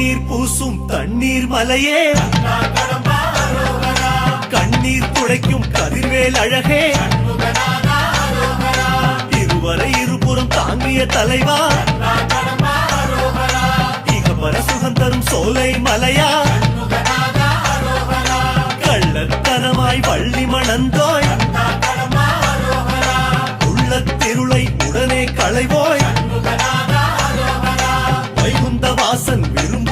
பன்னீர் பூசும் தண்ணீர் மலையே கண்ணீர் துடைக்கும் கதிர்வேல் அழகே இருவரை இருபுறம் தாங்கிய தலைவா இகபர சுகம் தரும் சோலை மலையா கள்ளத்தனமாய் வள்ளி மணந்தோய் உள்ளத்திருளை உடனே களைவோய் வைகுந்த வாசன் விரும்ப